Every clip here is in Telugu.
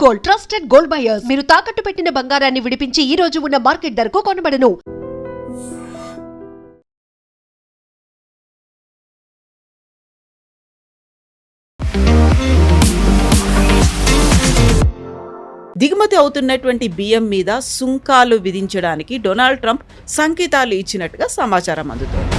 Gold, trusted gold buyers. మీరు తాకట్టు పెట్టిన బంగారాన్ని విడిపించి ఈ రోజు ఉన్న మార్కెట్ ధరకు కొనబడను. దిగుమతి అవుతున్నటువంటి బియ్యం మీద సుంకాలు విధించడానికి డొనాల్డ్ ట్రంప్ సంకేతాలు ఇచ్చినట్టుగా సమాచారం అందుతోంది.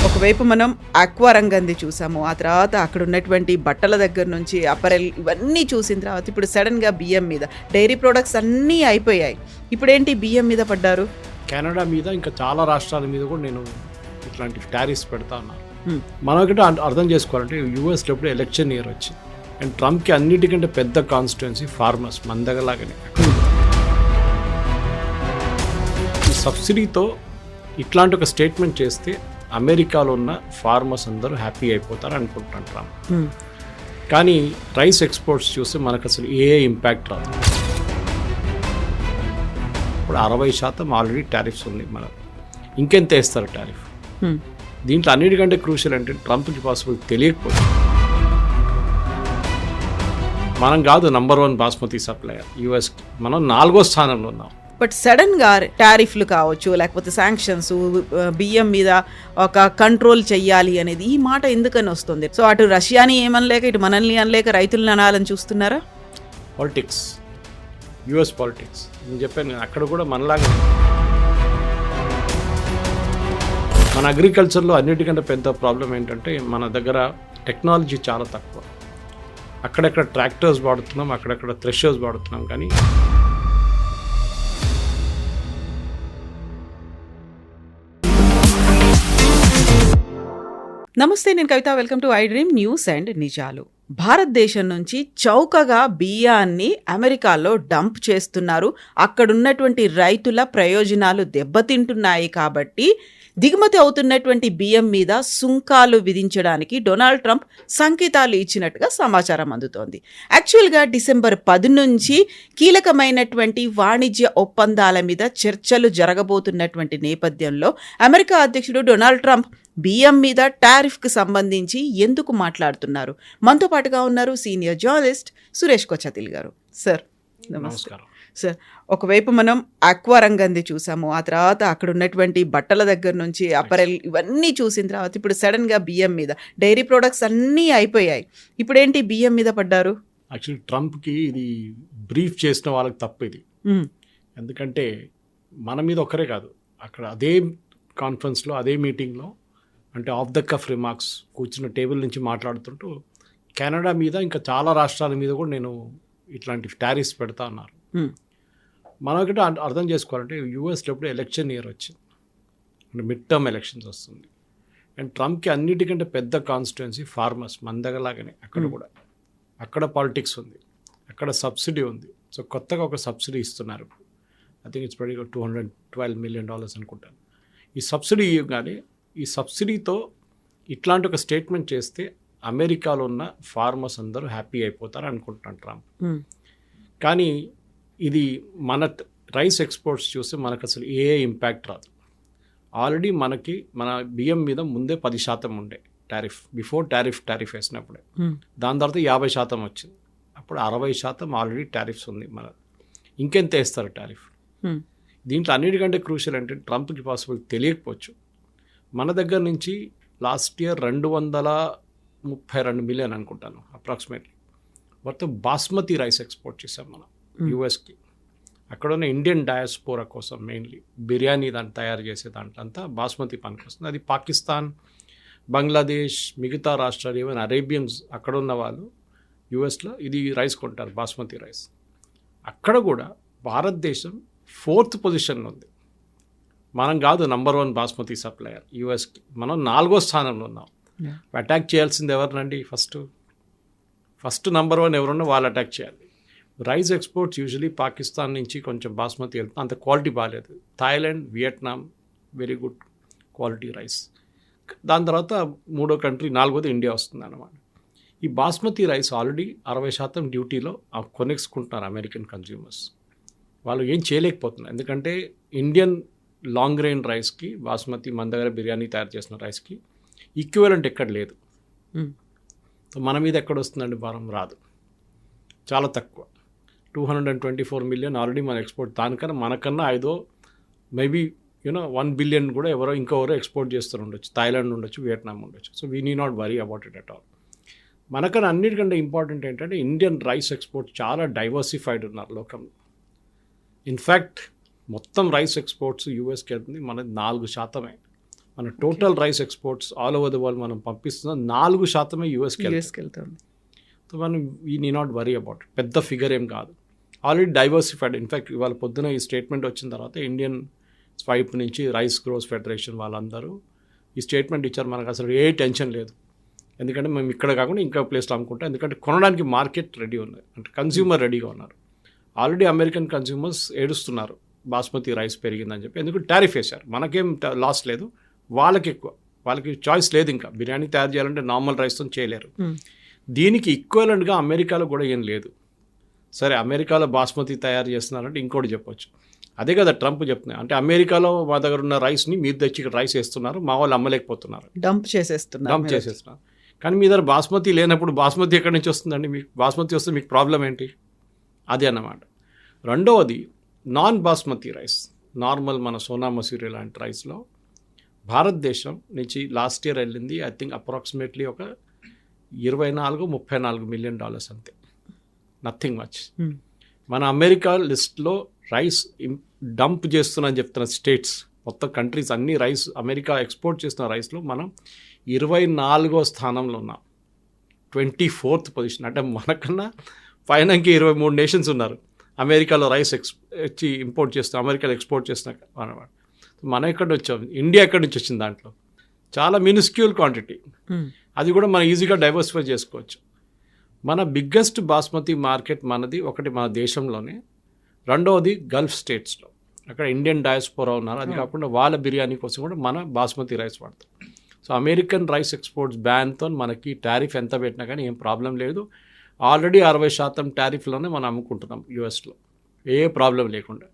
ఒకవైపు మనం ఆక్వా రంగంది చూసాము, ఆ తర్వాత అక్కడ ఉన్నటువంటి బట్టల దగ్గర నుంచి అపరెల్ ఇవన్నీ చూసిన తర్వాత ఇప్పుడు సడన్గా బియ్యం మీద డైరీ ప్రొడక్ట్స్ అన్నీ అయిపోయాయి. ఇప్పుడేంటి బియ్యం మీద పడ్డారు? కెనడా మీద ఇంకా చాలా రాష్ట్రాల మీద కూడా నేను ఇట్లాంటి టారిఫ్స్ పెడతా ఉన్నాను. మనకంటే అర్థం చేసుకోవాలంటే యూఎస్లో ఎప్పుడు ఎలక్షన్ ఇయర్ వచ్చి అండ్ ట్రంప్కి అన్నిటికంటే పెద్ద కాన్స్టిట్యున్సీ ఫార్మర్స్ మన దగ్గరలాగానే. ఈ సబ్సిడీతో ఇట్లాంటి ఒక స్టేట్మెంట్ చేస్తే అమెరికాలో ఉన్న ఫార్మర్స్ అందరూ హ్యాపీ అయిపోతారు అనుకుంటున్నాను ట్రంప్. కానీ రైస్ ఎక్స్పోర్ట్స్ చూస్తే మనకు అసలు ఏ ఇంపాక్ట్ రాదు. ఇప్పుడు 60% ఆల్రెడీ టారిఫ్స్ ఉంది. మన ఇంకెంత వేస్తారు టారిఫ్? దీంట్లో అన్నిటికంటే క్రూషియల్ అంటే ట్రంప్కి పాసిబుల్ తెలియకపోతే మనం కాదు నంబర్ 1 బాస్మతి సప్లయర్ యూఎస్కి, మనం 4వ స్థానంలో ఉన్నాం. బట్ సడన్గా టారిఫ్లు కావచ్చు, లేకపోతే శాంక్షన్స్, బియ్యం మీద ఒక కంట్రోల్ చెయ్యాలి అనేది ఈ మాట ఎందుకని వస్తుంది? సో అటు రష్యాని ఏమనలేక ఇటు మనల్ని అనలేక రైతులను అనాలని చూస్తున్నారా? Politics, US politics. నేను చెప్పాను అక్కడ కూడా మనలాగా మన అగ్రికల్చర్లో అన్నిటికంటే పెద్ద ప్రాబ్లం ఏంటంటే మన దగ్గర టెక్నాలజీ చాలా తక్కువ. అక్కడక్కడ ట్రాక్టర్స్ వాడుతున్నాం, అక్కడక్కడ థ్రెషర్స్ వాడుతున్నాం. కానీ నమస్తే, నేను Kavitha. Welcome to I Dream News and నిజాలు. భారతదేశం నుంచి చౌకగా బియ్యాన్ని అమెరికాలో డంప్ చేస్తున్నారు. అక్కడున్నటువంటి రైతుల ప్రయోజనాలు దెబ్బతింటున్నాయి. కాబట్టి దిగుమతి అవుతున్నటువంటి బియ్యం మీద సుంకాలు విధించడానికి డొనాల్డ్ ట్రంప్ సంకేతాలు ఇచ్చినట్టుగా సమాచారం అందుతోంది. యాక్చువల్గా డిసెంబర్ 10 నుంచి కీలకమైనటువంటి వాణిజ్య ఒప్పందాల మీద చర్చలు జరగబోతున్నటువంటి నేపథ్యంలో అమెరికా అధ్యక్షుడు డొనాల్డ్ ట్రంప్ బియ్యం మీద టారిఫ్కి సంబంధించి ఎందుకు మాట్లాడుతున్నారు? మనతో పాటుగా ఉన్నారు సీనియర్ జర్నలిస్ట్ సురేష్ కొచ్చతిల్ గారు. సార్ నమస్కారం. సార్, ఒకవైపు మనం ఆక్వా రంగంది చూసాము, ఆ తర్వాత అక్కడ ఉన్నటువంటి బట్టల దగ్గర నుంచి అపరెల్ ఇవన్నీ చూసిన తర్వాత ఇప్పుడు సడన్గా బియ్యం మీద డైరీ ప్రొడక్ట్స్ అన్నీ అయిపోయాయి. ఇప్పుడేంటి బియ్యం మీద పడ్డారు? యాక్చువల్లీ ట్రంప్కి ఇది బ్రీఫ్ చేసిన వాళ్ళకి తప్పు ఇది. ఎందుకంటే మన మీద ఒక్కరే కాదు, అక్కడ అదే కాన్ఫరెన్స్లో అదే మీటింగ్లో అంటే ఆఫ్ ద కఫ్ రిమార్క్స్ కూర్చున్న టేబుల్ నుంచి మాట్లాడుతుంటూ కెనడా మీద ఇంకా చాలా రాష్ట్రాల మీద కూడా నేను ఇట్లాంటి టారిఫ్స్ పెడతా ఉన్నారు. మనకంటే అర్థం చేసుకోవాలంటే యూఎస్లో ఎప్పుడు ఎలక్షన్ ఇయర్ వచ్చింది అంటే మిడ్ టర్మ్ ఎలక్షన్స్ వస్తుంది అండ్ ట్రంప్కి అన్నిటికంటే పెద్ద కాన్స్టిట్యున్సీ ఫార్మర్స్ మన దగ్గరలాగానే. అక్కడ కూడా అక్కడ పాలిటిక్స్ ఉంది, అక్కడ సబ్సిడీ ఉంది. సో కొత్తగా ఒక సబ్సిడీ ఇస్తున్నారు. ఐ థింక్ ఇట్స్ ప్రతి $212 million అనుకుంటాను. ఈ సబ్సిడీ ఇవ్వగానే ఈ సబ్సిడీతో ఇట్లాంటి ఒక స్టేట్మెంట్ చేస్తే అమెరికాలో ఉన్న ఫార్మర్స్ అందరూ హ్యాపీ అయిపోతారు అనుకుంటున్నాను ట్రంప్. కానీ ఇది మన రైస్ ఎక్స్పోర్ట్స్ చూస్తే మనకు అసలు ఏ ఇంపాక్ట్ రాదు. ఆల్రెడీ మనకి మన బియ్యం మీద ముందే 10% ఉండే టారిఫ్, బిఫోర్ టారిఫ్ వేసినప్పుడే. దాని తర్వాత 50% వచ్చింది. అప్పుడు 60% ఆల్రెడీ టారిఫ్స్ ఉంది. మన ఇంకెంత వేస్తారు టారిఫ్? దీంట్లో అన్నిటికంటే క్రూషియల్ అంటే ట్రంప్కి పాసిబుల్ తెలియకపోవచ్చు మన దగ్గర నుంచి లాస్ట్ ఇయర్ 232 మిలియన్ అనుకుంటాను అప్రాక్సిమేట్లీ మొత్తం బాస్మతి రైస్ ఎక్స్పోర్ట్ చేసాం మనం యూఎస్కి. అక్కడ ఉన్న ఇండియన్ డయాస్పోరా కోసం మెయిన్లీ బిర్యానీ దాన్ని తయారు చేసే దాంట్లో అంతా బాస్మతి పనికి వస్తుంది. అది పాకిస్తాన్, బంగ్లాదేశ్, మిగతా రాష్ట్రాలు, ఈవెన్ అరేబియన్స్ అక్కడ ఉన్న వాళ్ళు యూఎస్లో ఇది రైస్ కొంటారు, బాస్మతి రైస్. అక్కడ కూడా భారతదేశం 4th పొజిషన్లో ఉంది. మనం కాదు నంబర్ 1 బాస్మతి సప్లయర్ యూఎస్కి, మనం 4వ స్థానంలో ఉన్నాం. అటాక్ చేయాల్సింది ఎవరినండి? ఫస్ట్ నంబర్ 1 ఎవరున్నా వాళ్ళు అటాక్ చేయాలి. రైస్ ఎక్స్పోర్ట్స్ యూజువలీ పాకిస్తాన్ నుంచి కొంచెం బాస్మతి వెళ్తుంది, అంత క్వాలిటీ బాగాలేదు. Thailand, Vietnam very good quality rice. దాని తర్వాత 3వ కంట్రీ, 4వది ఇండియా వస్తుంది అన్నమాట. ఈ బాస్మతి రైస్ ఆల్రెడీ 60% డ్యూటీలో కొనేసుకుంటున్నారు అమెరికన్ కన్జ్యూమర్స్. వాళ్ళు ఏం చేయలేకపోతున్నారు, ఎందుకంటే ఇండియన్ లాంగ్ గ్రెయిన్ రైస్కి బాస్మతి మన దగ్గర బిర్యానీ తయారు చేసిన రైస్కి ఈక్వలెంట్ ఎక్కడ లేదు. సో మన మీద ఎక్కడ వస్తుందండి భారం? రాదు, చాలా తక్కువ. 224 మిలియన్ ఆల్రెడీ మన ఎక్స్పోర్ట్. దానికన్నా మనకన్నా మేబీ 1 బిలియన్ కూడా ఇంకెవరో ఎక్స్పోర్ట్ చేస్తూ ఉండొచ్చు. థాయిలాండ్ ఉండొచ్చు, వియట్నాం ఉండొచ్చు. So we need not worry about it at all. మనకన్నా అన్నిటికంటే ఇంపార్టెంట్ ఏంటంటే ఇండియన్ రైస్ ఎక్స్పోర్ట్ చాలా డైవర్సిఫైడ్ ఉన్నారు లోకంలో. ఇన్ఫ్యాక్ట్ మొత్తం రైస్ ఎక్స్పోర్ట్స్ యూఎస్కి వెళ్తుంది, మనది 4%. మన total rice exports all over the world మనం పంపిస్తున్న 4% యూఎస్కి వెళ్తుంది. సో మనం we need not worry about. పెద్ద ఫిగర్ ఏం కాదు, ఆల్రెడీ డైవర్సిఫైడ్. ఇన్ఫ్యాక్ట్ ఇవాళ పొద్దున ఈ స్టేట్మెంట్ వచ్చిన తర్వాత ఇండియన్ వైపు నుంచి రైస్ గ్రోస్ ఫెడరేషన్ వాళ్ళందరూ ఈ స్టేట్మెంట్ ఇచ్చారు. మనకు అసలు ఏ టెన్షన్ లేదు, ఎందుకంటే మేము ఇక్కడ కాకుండా ఇంకా ప్లేస్లో అమ్ముకుంటాం. ఎందుకంటే కొనడానికి మార్కెట్ రెడీ ఉంది, అంటే కన్స్యూమర్ రెడీగా ఉన్నారు. ఆల్రెడీ అమెరికన్ కన్స్యూమర్స్ ఏడుస్తున్నారు బాస్మతి రైస్ పెరిగిందని చెప్పి. ఎందుకంటే టారిఫ్ వేశారు, మనకేం లాస్ లేదు, వాళ్ళకి ఎక్కువ. వాళ్ళకి చాయిస్ లేదు, ఇంకా బిర్యానీ తయారు చేయాలంటే నార్మల్ రైస్తో చేయలేరు. దీనికి ఈక్వలెంట్గా అమెరికాలో కూడా ఏం లేదు. సరే, అమెరికాలో బాస్మతి తయారు చేస్తున్నారంటే ఇంకోటి చెప్పొచ్చు, అదే కదా ట్రంప్ చెప్తున్నాయి. అంటే అమెరికాలో మా దగ్గర ఉన్న రైస్ని మీరు తెచ్చి ఇక్కడ రైస్ వేస్తున్నారు, మా వాళ్ళు అమ్మలేకపోతున్నారు, డంప్ చేసేస్తున్నారు. కానీ మీ దగ్గర బాస్మతి లేనప్పుడు బాస్మతి ఎక్కడి నుంచి వస్తుందండి? మీకు బాస్మతి వస్తే మీకు ప్రాబ్లం ఏంటి? అది అన్నమాట. రెండవది నాన్ బాస్మతి రైస్, నార్మల్ మన సోనా మసూరి లాంటి రైస్లో భారతదేశం నుంచి లాస్ట్ ఇయర్ వెళ్ళింది ఐ థింక్ అప్రాక్సిమేట్లీ ఒక 24-34 మిలియన్ డాలర్స్ అంతే, నథింగ్ మచ్. మన అమెరికా లిస్ట్లో రైస్ డంప్ చేస్తున్నా చెప్తున్న స్టేట్స్ మొత్తం కంట్రీస్ అన్ని రైస్ అమెరికా ఎక్స్పోర్ట్ చేస్తున్న రైస్లో మనం 24వ స్థానంలో ఉన్నాం, 24th పొజిషన్. అంటే మనకన్నా పైనకి 23 నేషన్స్ ఉన్నారు అమెరికాలో రైస్ ఇంపోర్ట్ చేస్తాం, అమెరికాలో ఎక్స్పోర్ట్ చేస్తున్నా అనమాట. మనం ఎక్కడి వచ్చాం? ఇండియా ఎక్కడి నుంచి వచ్చింది? దాంట్లో చాలా మినిస్క్యూల్ క్వాంటిటీ, అది కూడా మనం ఈజీగా డైవర్సిఫై చేసుకోవచ్చు. మన బిగ్గెస్ట్ బాస్మతి మార్కెట్ మనది ఒకటి మన దేశంలోనే, రెండవది గల్ఫ్ స్టేట్స్లో, అక్కడ ఇండియన్ డయాస్పోరా ఉన్నారు. అది కాకుండా వాళ్ళ బిర్యానీ కోసం కూడా మన బాస్మతి రైస్ వాడతాం. సో అమెరికన్ రైస్ ఎక్స్పోర్ట్స్ బ్యాన్తో మనకి టారిఫ్ ఎంత పెట్టినా కానీ ఏం ప్రాబ్లం లేదు. ఆల్రెడీ 60% టారిఫ్లోనే మనం అమ్ముకుంటున్నాం యూఎస్లో, ఏ ప్రాబ్లం లేకుండా.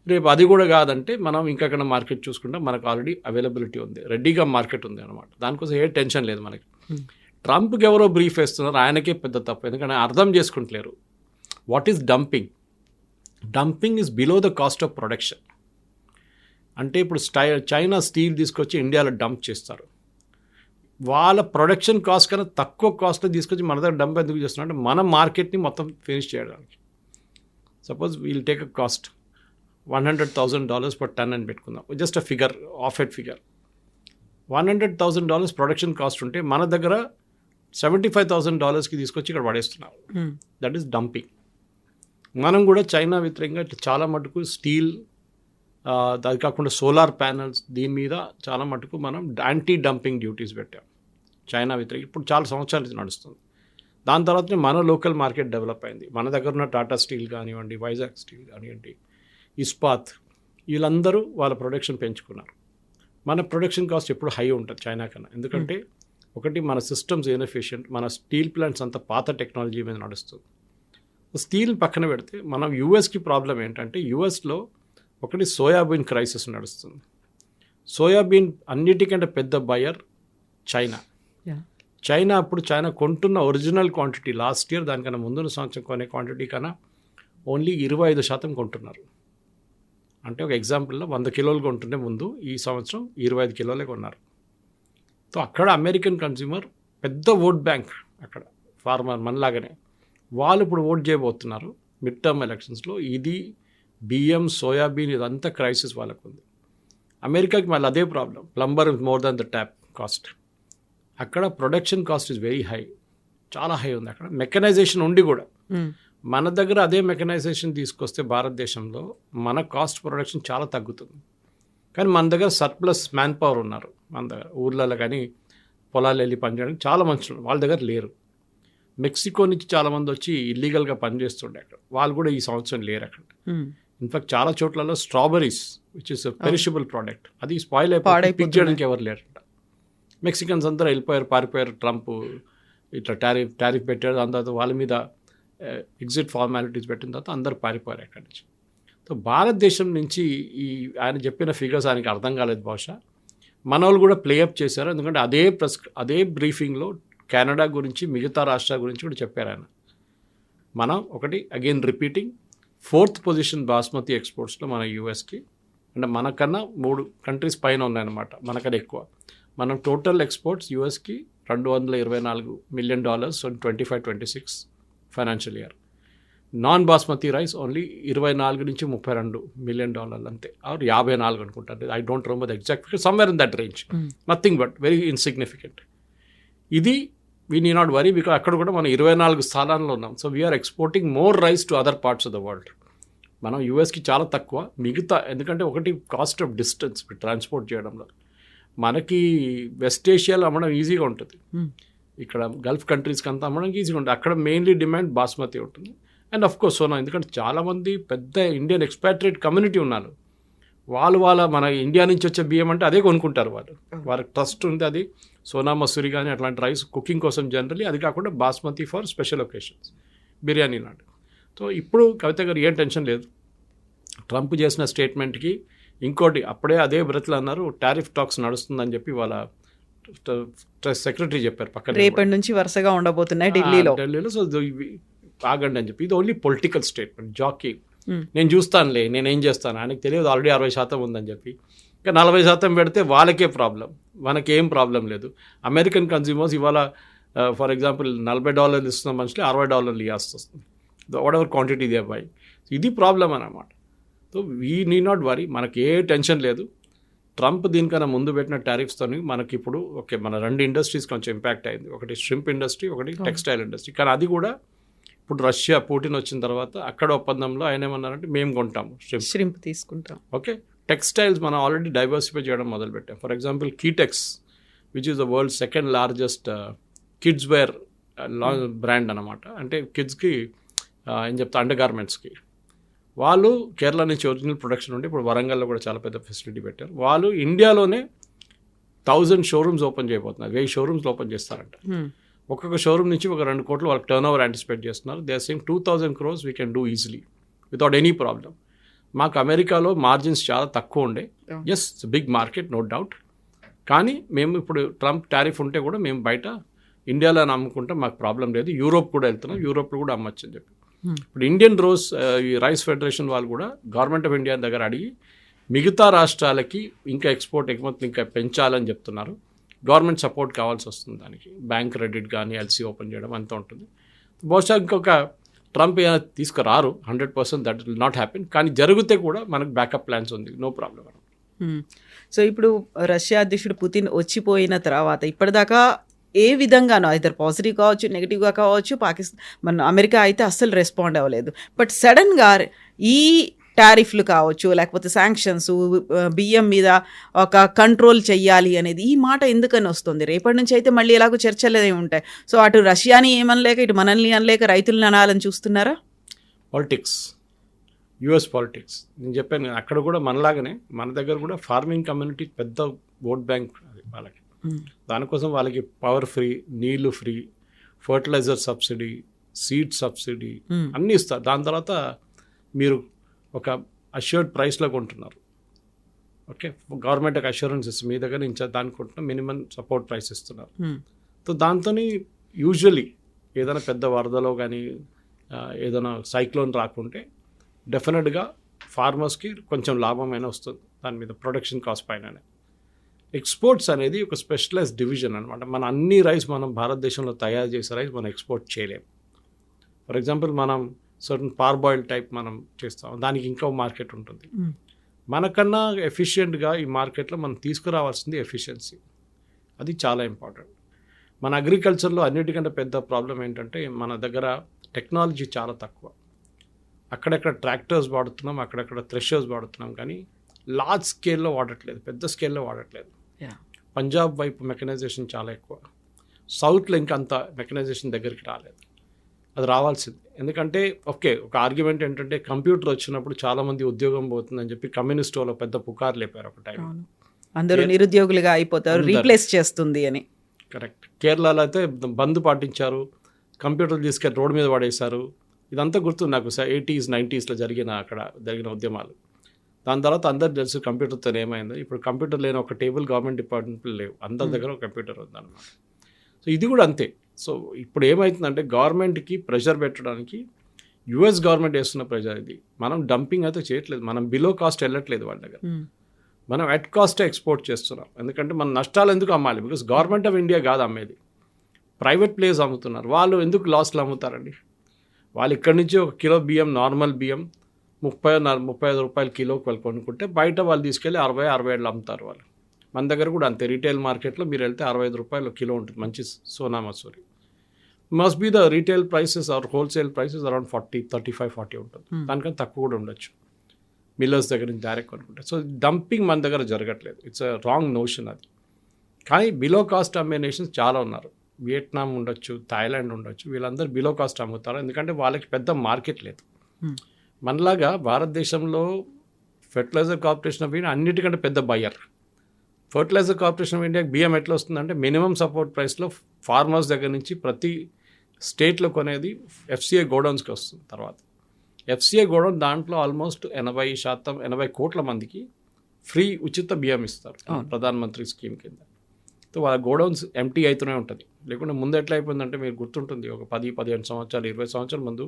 రేపు అది కూడా కాదంటే మనం ఇంకక్కడ మార్కెట్ చూసుకుంటాం, మనకు ఆల్రెడీ అవైలబిలిటీ ఉంది, రెడీగా మార్కెట్ ఉంది అనమాట. దానికోసం ఏ టెన్షన్ లేదు మనకి. ట్రంప్కి ఎవరో బ్రీఫ్ వేస్తున్నారు, ఆయనకే పెద్ద తప్పు, ఎందుకంటే అర్థం చేసుకుంటలేరు what is dumping. Dumping is below the cost of production. అంటే ఇప్పుడు చైనా స్టీల్ తీసుకొచ్చి ఇండియాలో డంప్ చేస్తారు, వాళ్ళ ప్రొడక్షన్ కాస్ట్ కన్నా తక్కువ కాస్ట్లో తీసుకొచ్చి మన దగ్గర డంప్ ఎందుకు చేస్తున్నారు అంటే మన మార్కెట్ని మొత్తం ఫినిష్ చేయడానికి. Suppose we'll take a cost $100,000 per ton అని పెట్టుకుందాం, just a figure, of ed figure. $100,000 production cost ఉంటే మన దగ్గర $75,000కి తీసుకొచ్చి ఇక్కడ పడేస్తున్నారు. That is dumping. మనం కూడా చైనా వ్యతిరేకంగా చాలా మటుకు స్టీల్, అది కాకుండా సోలార్ ప్యానల్స్, దీని మీద చాలా మటుకు మనం యాంటీ డంపింగ్ డ్యూటీస్ పెట్టాం చైనా వ్యతిరేక. ఇప్పుడు చాలా సంవత్సరాలు నడుస్తుంది. దాని తర్వాతనే మన లోకల్ మార్కెట్ డెవలప్ అయింది. మన దగ్గర ఉన్న టాటా స్టీల్ కానివ్వండి, వైజాగ్ స్టీల్ కానివ్వండి, ఇస్పాత్, వీళ్ళందరూ వాళ్ళ ప్రొడక్షన్ పెంచుకున్నారు. మన ప్రొడక్షన్ కాస్ట్ ఎప్పుడు హై ఉంటుంది చైనా కన్నా, ఎందుకంటే ఒకటి మన సిస్టమ్స్ ఇన్ఎఫిషియంట్, మన స్టీల్ ప్లాంట్స్ అంతా పాత టెక్నాలజీ మీద నడుస్తుంది. స్టీల్ పక్కన పెడితే మనం యూఎస్కి ప్రాబ్లం ఏంటంటే యూఎస్లో ఒకటి సోయాబీన్ క్రైసిస్ నడుస్తుంది. సోయాబీన్ అన్నిటికంటే పెద్ద బయర్ చైనా. చైనా కొంటున్న ఒరిజినల్ క్వాంటిటీ లాస్ట్ ఇయర్ దానికన్నా ముందున్న సంవత్సరం కొనే క్వాంటిటీ కన్నా ఓన్లీ 25% కొంటున్నారు. అంటే ఒక ఎగ్జాంపుల్లో 100 కిలోలు కొంటుంటే ముందు ఈ సంవత్సరం 25 కిలోలే కొన్నారు. సో అక్కడ అమెరికన్ కన్స్యూమర్ పెద్ద ఓట్ బ్యాంక్, అక్కడ ఫార్మర్ మనలాగానే వాళ్ళు ఇప్పుడు ఓట్ చేయబోతున్నారు మిడ్ టర్మ్ ఎలక్షన్స్లో. ఇది బియ్యం, సోయాబీన్, ఇదంతా క్రైసిస్ వాళ్ళకు ఉంది. అమెరికాకి మళ్ళీ అదే problem, plumber more than the tap cost. అక్కడ production cost is very high, చాలా హై ఉంది అక్కడ. మెకనైజేషన్ ఉండి కూడా మన దగ్గర అదే మెకనైజేషన్ తీసుకొస్తే భారతదేశంలో మన కాస్ట్ ప్రొడక్షన్ చాలా తగ్గుతుంది. కానీ మన దగ్గర సర్ప్లస్ మ్యాన్ పవర్ ఉన్నారు, మన దగ్గర ఊర్లలో కానీ పొలాలు వెళ్ళి పనిచేయడానికి చాలా మంచి వాళ్ళ దగ్గర లేరు. మెక్సికో నుంచి చాలామంది వచ్చి ఇల్లీగల్గా పనిచేస్తుండే అక్కడ, వాళ్ళు కూడా ఈ సంవత్సరం లేరు అక్కడ. ఇన్ఫాక్ట్ చాలా చోట్లలో strawberries which is perishable product, అది స్పాయిల్ అయిపోయి పిక్ చేయడానికి ఎవరు లేరంట. మెక్సికన్స్ అందరూ వెళ్ళిపోయారు, పారిపోయారు. ట్రంప్ ఇట్లా టారిఫ్ పెట్టారు, దాని తర్వాత వాళ్ళ మీద ఎగ్జిట్ ఫార్మాలిటీస్ పెట్టిన తర్వాత అందరూ పారిపోయారు అక్కడి నుంచి. సో భారతదేశం నుంచి ఈ ఆయన చెప్పిన ఫిగర్స్ ఆయనకి అర్థం కాలేదు బహుశా. మన వాళ్ళు కూడా ప్లేఅప్ చేశారు, ఎందుకంటే అదే బ్రీఫింగ్లో కెనడా గురించి, మిగతా రాష్ట్రాల గురించి కూడా చెప్పారు ఆయన. మనం ఒకటి again repeating 4th position basmati ఎక్స్పోర్ట్స్లో మన యూఎస్కి, అంటే మనకన్నా 3 కంట్రీస్ పైన ఉన్నాయన్నమాట, మనకన్నా ఎక్కువ. మనం టోటల్ ఎక్స్పోర్ట్స్ యూఎస్కి $224 million 25-26 financial year. Non basmati rice only 24 నుంచి $32 million అంతే, ఆర్ 54 అనుకుంటారు. I don't remember the exact figure, somewhere in that range. Nothing but very insignificant. ఇది we need not worry, because అక్కడ కూడా మనం 24 స్థానాల్లో ఉన్నాం. So we're exporting more rice to other parts of the world. మనం యూఎస్కి చాలా తక్కువ, మిగతా ఎందుకంటే ఒకటి కాస్ట్ ఆఫ్ డిస్టెన్స్ ట్రాన్స్పోర్ట్ చేయడంలో. మనకి వెస్ట్ ఏషియాలో అమ్మడం ఈజీగా ఉంటుంది, ఇక్కడ గల్ఫ్ కంట్రీస్కి అంతా అమ్మడం ఈజీగా ఉంటుంది. అక్కడ మెయిన్లీ డిమాండ్ బాస్మతి ఉంటుంది. అండ్ ఆఫ్ కోర్స్ సోనా, ఎందుకంటే చాలామంది పెద్ద ఇండియన్ ఎక్స్పాట్రియేట్ కమ్యూనిటీ ఉన్నారు. వాళ్ళ మన ఇండియా నుంచి వచ్చే బియ్యం అంటే అదే కొనుక్కుంటారు వాళ్ళు. వాళ్ళకి ట్రస్ట్ ఉంది, అది సోనా మసూరి కానీ అట్లాంటి రైస్ కుకింగ్ కోసం జనరలీ. అది కాకుండా basmati for special occasions, biryani లాంటి. సో ఇప్పుడు కవిత గారు ఏం టెన్షన్ లేదు. ట్రంప్ చేసిన స్టేట్మెంట్కి ఇంకోటి అప్పుడే అదే బ్రతులు అన్నారు, టారిఫ్ టాక్స్ నడుస్తుందని చెప్పి వాళ్ళ సెక్రటరీ చెప్పారు పక్కన, రేపటి నుంచి వరుసగా ఉండబోతున్నాయి ఢిల్లీలో. సో ఆగండి అని చెప్పి. ఇది ఓన్లీ పొలిటికల్ స్టేట్మెంట్, జాకీ. నేను చూస్తానులే, నేనేం చేస్తాను, ఆయనకు తెలియదు ఆల్రెడీ 60% ఉందని చెప్పి. ఇంకా 40% పెడితే వాళ్ళకే ప్రాబ్లం, మనకేం ప్రాబ్లం లేదు. అమెరికన్ కన్జ్యూమర్స్ ఇవాళ ఫర్ ఎగ్జాంపుల్ $40 ఇస్తున్న మనుషులు $60 ఇవ్వాల్సి వస్తుంది, what ever quantity they by. ఇది ప్రాబ్లం అన్నమాట. So we need not worry, మనకి ఏ టెన్షన్ లేదు. ట్రంప్ దీనికన్నా ముందు పెట్టిన టారిఫ్స్తో మనకి ఇప్పుడు ఓకే, మన 2 ఇండస్ట్రీస్ కొంచెం ఇంపాక్ట్ అయింది. ఒకటి షింప్ ఇండస్ట్రీ, ఒకటి టెక్స్టైల్ ఇండస్ట్రీ. కానీ అది కూడా ఇప్పుడు రష్యా పుటిన్ వచ్చిన తర్వాత అక్కడ ఒప్పందంలో ఆయన ఏమన్నారంటే మేము కొంటాము ష్రింప్ తీసుకుంటాం. ఓకే, టెక్స్టైల్స్ మనం ఆల్రెడీ డైవర్సిఫై చేయడం మొదలుపెట్టాం. For example Kitex, which is the world 2nd largest kids wear brand అనమాట. అంటే కిడ్స్కి ఏం చెప్తా అండర్ గార్మెంట్స్కి. వాళ్ళు కేరళ నుంచి ఒరిజినల్ ప్రొడక్షన్ ఉంటే ఇప్పుడు వరంగల్లో కూడా చాలా పెద్ద ఫెసిలిటీ పెట్టారు. వాళ్ళు ఇండియాలోనే 1000 షోరూమ్స్ ఓపెన్ చేయబోతున్నారు, 1000 షోరూమ్స్ ఓపెన్ చేస్తారంట. ఒక్కొక్క షోరూమ్ నుంచి ఒక 2 కోట్లు వాళ్ళకి టర్న్ ఓవర్ యాంటిసిపేట్ చేస్తున్నారు. They are saying 2000 crores we can do easily without any problem. మాకు అమెరికాలో మార్జిన్స్ చాలా తక్కువ ఉండే, yes big market no doubt. కానీ మేము ఇప్పుడు ట్రంప్ టారిఫ్ ఉంటే కూడా మేము బయట ఇండియాలో అమ్ముకుంటే మాకు ప్రాబ్లం లేదు. యూరోప్ కూడా వెళ్తున్నాం, యూరోప్లో కూడా అమ్మచ్చు అని చెప్పి. ఇప్పుడు ఇండియన్ ఈ రైస్ ఫెడరేషన్ వాళ్ళు కూడా గవర్నమెంట్ ఆఫ్ ఇండియా దగ్గర అడిగి మిగతా రాష్ట్రాలకి ఇంకా ఎగుమతులు ఇంకా పెంచాలని చెప్తున్నారు. గవర్నమెంట్ సపోర్ట్ కావాల్సి వస్తుంది దానికి, బ్యాంక్ క్రెడిట్ కానీ ఎల్సీ ఓపెన్ చేయడం అంతా ఉంటుంది. బహుశా ఇంకొక ట్రంప్ తీసుకురారు, 100% దట్ విల్ నాట్ హ్యాపెన్. కానీ జరిగితే కూడా మనకు బ్యాకప్ ప్లాన్స్ ఉంది, నో ప్రాబ్లం. సో ఇప్పుడు రష్యా అధ్యక్షుడు పుతిన్ వచ్చిపోయిన తర్వాత ఇప్పటిదాకా ఏ విధంగానో ఐదర్ పాజిటివ్ కావచ్చు, నెగిటివ్గా కావచ్చు, మన అమెరికా అయితే అస్సలు రెస్పాండ్ అవ్వలేదు. బట్ సడన్గా ఈ టారిఫ్లు కావచ్చు, లేకపోతే శాంక్షన్స్, బియ్యం మీద ఒక కంట్రోల్ చెయ్యాలి అనేది ఈ మాట ఎందుకని వస్తుంది? రేపటి నుంచి అయితే మళ్ళీ ఎలాగో చర్చలు ఉంటాయి. సో అటు రష్యాని ఏమనలేక, ఇటు మనల్ని అనలేక రైతులను అనాలని చూస్తున్నారా? Politics, US politics. నేను చెప్పాను అక్కడ కూడా మనలాగానే మన దగ్గర కూడా ఫార్మింగ్ కమ్యూనిటీ పెద్ద ఓట్ బ్యాంక్ అది వాళ్ళకి. దానికోసం వాళ్ళకి పవర్ ఫ్రీ, నీళ్లు free, fertiliser subsidy, seed subsidy అన్నీ ఇస్తారు. దాని తర్వాత మీరు ఒక అష్యూర్డ్ ప్రైస్లో కొంటున్నారు. ఓకే, గవర్నమెంట్ ఒక అష్యూరెన్స్ ఇస్తుంది, మీ దగ్గర నుంచి దానికి కొంటున్నా మినిమం సపోర్ట్ ప్రైస్ ఇస్తున్నారు. సో దాంతో యూజువలీ ఏదైనా పెద్ద వరదలో కానీ ఏదైనా సైక్లోన్ రాకుంటే డెఫినెట్గా ఫార్మర్స్కి కొంచెం లాభమైన వస్తుంది దాని మీద, ప్రొడక్షన్ కాస్ట్ పైననే. ఎక్స్పోర్ట్స్ అనేది ఒక స్పెషలైజ్డ్ డివిజన్ అనమాట. మన అన్ని రైస్ మనం భారతదేశంలో తయారు చేసే రైస్ మనం ఎక్స్పోర్ట్ చేయలేము. ఫర్ ఎగ్జాంపుల్ మనం సర్టన్ పార్బాయిల్ టైప్ మనం చేస్తాం, దానికి ఇంకా మార్కెట్ ఉంటుంది. మనకన్నా ఎఫిషియెంట్గా ఈ మార్కెట్లో మనం తీసుకురావాల్సింది ఎఫిషియన్సీ, అది చాలా ఇంపార్టెంట్. మన అగ్రికల్చర్లో అన్నిటికంటే పెద్ద ప్రాబ్లం ఏంటంటే మన దగ్గర టెక్నాలజీ చాలా తక్కువ. అక్కడెక్కడ ట్రాక్టర్స్ వాడుతున్నాం, అక్కడెక్కడ థ్రెషర్స్ వాడుతున్నాం, కానీ లార్జ్ స్కేల్లో వాడట్లేదు, పెద్ద స్కేల్లో వాడట్లేదు. పంజాబ్ వైపు మెకనైజేషన్ చాలా ఎక్కువ, సౌత్లో ఇంకా అంత మెకనైజేషన్ దగ్గరికి రాలేదు. అది రావాల్సింది. ఎందుకంటే ఓకే, ఒక ఆర్గ్యుమెంట్ ఏంటంటే కంప్యూటర్ వచ్చినప్పుడు చాలామంది ఉద్యోగం పోతుందని చెప్పి కమ్యూనిస్ట్ వాళ్ళు పెద్ద పుకారు లేపారు ఒక టైం. అందరూ నిరుద్యోగులుగా అయిపోతారు, రీప్లేస్ చేస్తుంది అని. కరెక్ట్. కేరళలో అయితే బంద్ పాటించారు, కంప్యూటర్లు తీసుకెళ్ళి రోడ్డు మీద పడేశారు. ఇదంతా గుర్తు నాకు 80s 90sలో జరిగిన ఉద్యమాలు. దాని తర్వాత అందరు తెలుసు కంప్యూటర్తో ఏమైందో. ఇప్పుడు కంప్యూటర్ లేని ఒక టేబుల్ గవర్నమెంట్ డిపార్ట్మెంట్లు లేవు, అందరి దగ్గర ఒక కంప్యూటర్ ఉందన్నమాట. సో ఇది కూడా అంతే. సో ఇప్పుడు ఏమవుతుందంటే గవర్నమెంట్కి ప్రెషర్ పెట్టడానికి యుఎస్ గవర్నమెంట్ వేస్తున్న ప్రెషర్ ఇది. మనం డంపింగ్ అయితే చేయట్లేదు, మనం బిలో కాస్ట్ వెళ్ళట్లేదు వాళ్ళ దగ్గర, మనం అట్ కాస్టే ఎక్స్పోర్ట్ చేస్తున్నాం. ఎందుకంటే మన నష్టాలు ఎందుకు అమ్మాలి? బికాస్ గవర్నమెంట్ ఆఫ్ ఇండియా కాదు అమ్మేది, ప్రైవేట్ ప్లేయర్స్ అమ్ముతున్నారు. వాళ్ళు ఎందుకు లాస్లో అమ్ముతారండి? వాళ్ళు ఇక్కడి నుంచి ఒక కిలో బియ్యం, నార్మల్ బియ్యం 35 రూపాయలు కిలోకి వాళ్ళు కొనుక్కుంటే బయట వాళ్ళు తీసుకెళ్ళి 60-67 అమ్ముతారు వాళ్ళు. మన దగ్గర కూడా అంతే, రీటైల్ మార్కెట్లో మీరు వెళ్తే 65 రూపాయలు కిలో ఉంటుంది మంచి Sona Masuri. Must be the retail prices are wholesale prices around 35-40 ఉంటుంది, దానికన్నా తక్కువ కూడా ఉండొచ్చు మిల్లర్స్ దగ్గర నుంచి డైరెక్ట్ కొనుక్కుంటే. సో డంపింగ్ మన దగ్గర జరగట్లేదు, ఇట్స్ అ రాంగ్ నోషన్ అది. కానీ బిలో కాస్ట్ అమ్మే నేషన్స్ చాలా ఉన్నారు, వియట్నాం ఉండొచ్చు, థాయిలాండ్ ఉండొచ్చు, వీళ్ళందరూ బిలో కాస్ట్ అమ్ముతారు ఎందుకంటే వాళ్ళకి పెద్ద మార్కెట్ లేదు. మనలాగా భారతదేశంలో ఫెర్టిలైజర్ కార్పొరేషన్ ఆఫ్ ఇండియా అన్నిటికంటే పెద్ద బయ్యర్. ఫర్టిలైజర్ కార్పొరేషన్ ఆఫ్ ఇండియాకి బియ్యం ఎట్లా వస్తుందంటే మినిమం సపోర్ట్ ప్రైస్లో ఫార్మర్స్ దగ్గర నుంచి ప్రతి స్టేట్లో కొనేది ఎఫ్సిఐ గోడౌన్స్కి వస్తుంది. తర్వాత ఎఫ్సిఐ గోడౌన్ దాంట్లో ఆల్మోస్ట్ 80 కోట్ల మందికి ఫ్రీ ఉచిత బియ్యం ఇస్తారు ప్రధానమంత్రి స్కీమ్ కింద. సో వాళ్ళ గోడౌన్స్ ఎంటీ అవుతూనే ఉంటుంది. లేకుంటే ముందు ఎట్లా అయిపోయిందంటే మీరు గుర్తుంటుంది, ఒక 10-15 సంవత్సరాలు 20 సంవత్సరాల ముందు